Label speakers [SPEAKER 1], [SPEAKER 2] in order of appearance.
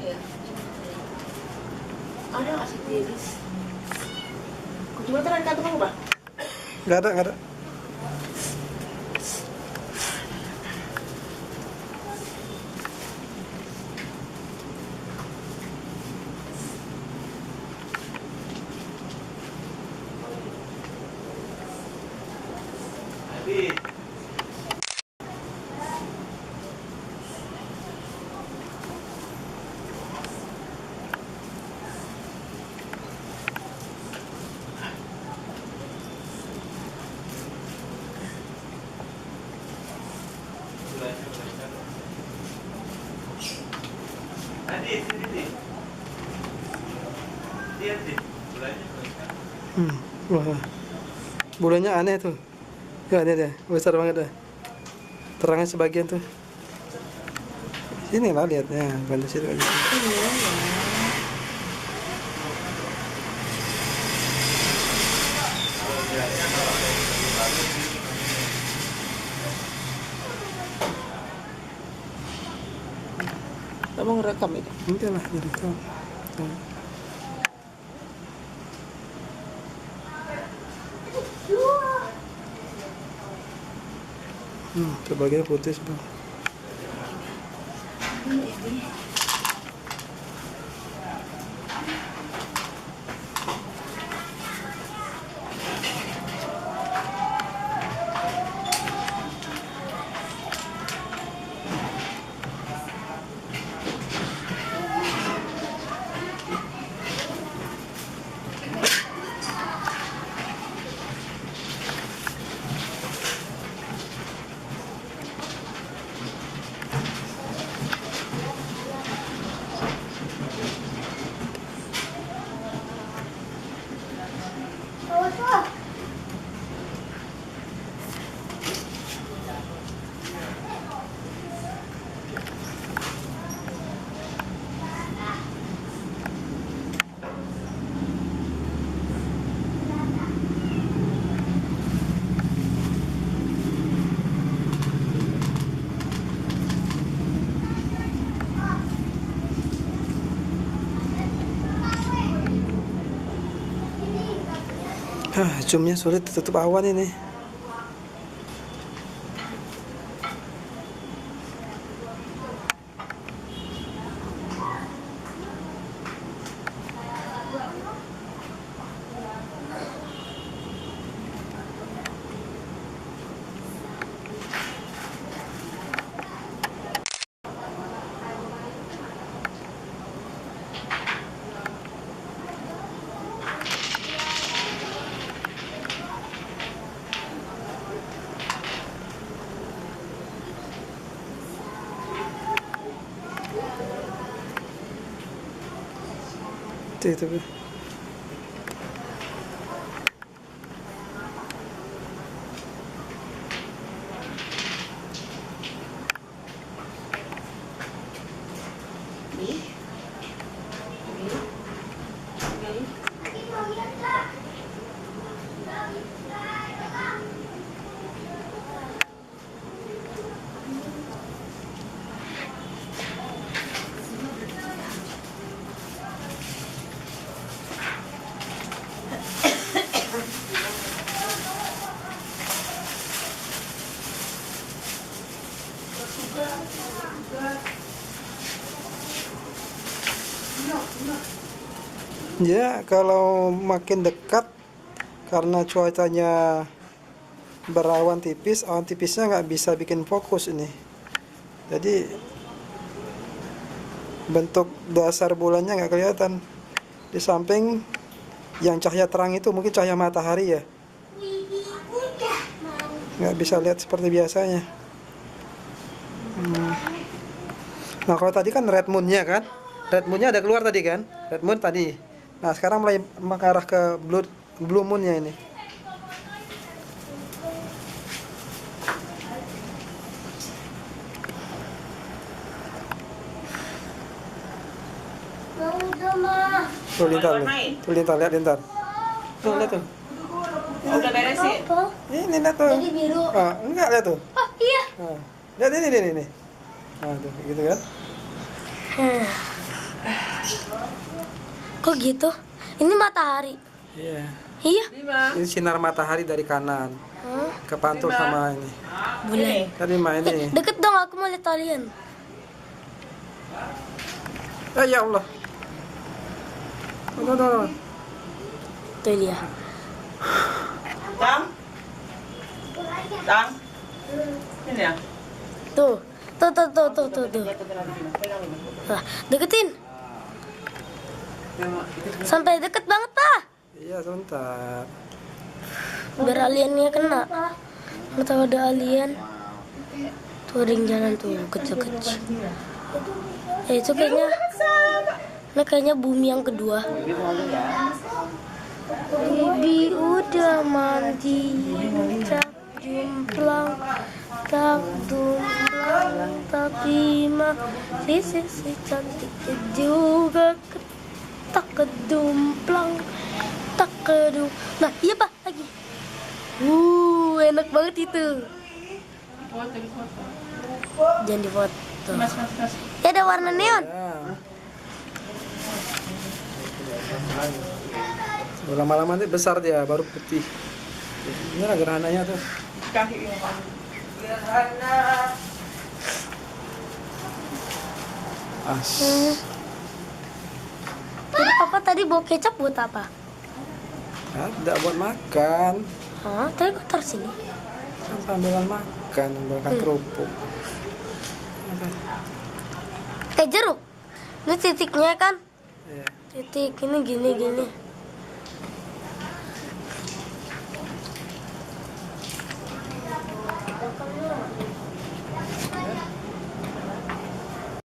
[SPEAKER 1] ya? Ada nggak sih tiris? Cuma terang kantor kamu, Pak?
[SPEAKER 2] Nggak ada. Wah, bulannya aneh tuh. Nggak ada deh, besar banget dah. Terangnya sebagian tuh. Sini lah lihatnya, bukan di situ aja.
[SPEAKER 1] Kamu ngerekam itu?
[SPEAKER 2] Enggak lah, jadi tuh. Sebagian putih bang. Zoomnya sulit tutup awan ini. Itu. Ya, kalau makin dekat karena cuacanya berawan tipis, awan tipisnya nggak bisa bikin fokus ini. Jadi bentuk dasar bulannya nggak kelihatan. Di samping yang cahaya terang itu mungkin cahaya matahari ya. Nggak bisa lihat seperti biasanya. Nah, kalau tadi kan red moon-nya kan, red moon-nya ada keluar tadi kan, red moon tadi. Nah, sekarang mulai mengarah ke blue moon-nya ini. Tuh lintar nih, tuh lintar, lihat lintar. Tuh lihat tuh.
[SPEAKER 1] Udah beres sih.
[SPEAKER 2] Ini lihat tuh.
[SPEAKER 3] Jadi biru.
[SPEAKER 2] Ah, enggak lihat tuh.
[SPEAKER 3] Oh iya.
[SPEAKER 2] Nah, lihat ini. Nah, tuh gitu kan.
[SPEAKER 1] Kok gitu? Ini matahari.
[SPEAKER 2] Iya.
[SPEAKER 1] Iya.
[SPEAKER 2] Ini sinar matahari dari kanan.
[SPEAKER 1] Hah?
[SPEAKER 2] Kepantul sama ini.
[SPEAKER 1] Bulan.
[SPEAKER 2] Tadi main ini.
[SPEAKER 1] Deket dong, aku mau lihat kalian.
[SPEAKER 2] Ya Allah. Tuh.
[SPEAKER 1] Tuh dia.
[SPEAKER 3] Tang. Ini ya.
[SPEAKER 1] Tuh. Tuh. Nah, deketin. Sampai deket banget, Pak.
[SPEAKER 2] Iya, sebentar.
[SPEAKER 1] Biar aliennya kena. Nggak tahu ada alien. Tuh ada yang jalan tuh, kecil-kecil. Itu kayaknya, nah kayaknya bumi yang kedua. Bibi udah mandi, tak jumplang, tak dumplang, tapi masih si cantik juga tak kedumplang, tak kedum. Nah iya Pak lagi. Enak banget itu. Jangan difoto. Ya ada warna neon.
[SPEAKER 2] Ya. Lama-lama nanti besar dia, baru putih. Ini lah gerhananya tuh. Gerhana.
[SPEAKER 1] Jadi Papa tadi bawa kecap buat apa?
[SPEAKER 2] Ada buat makan.
[SPEAKER 1] Hah? Tadi kok taruh sini?
[SPEAKER 2] Kan sambilan makan, makan kerupuk.
[SPEAKER 1] Jeruk. Ini titiknya kan?
[SPEAKER 2] Iya.
[SPEAKER 1] Titik ini gini.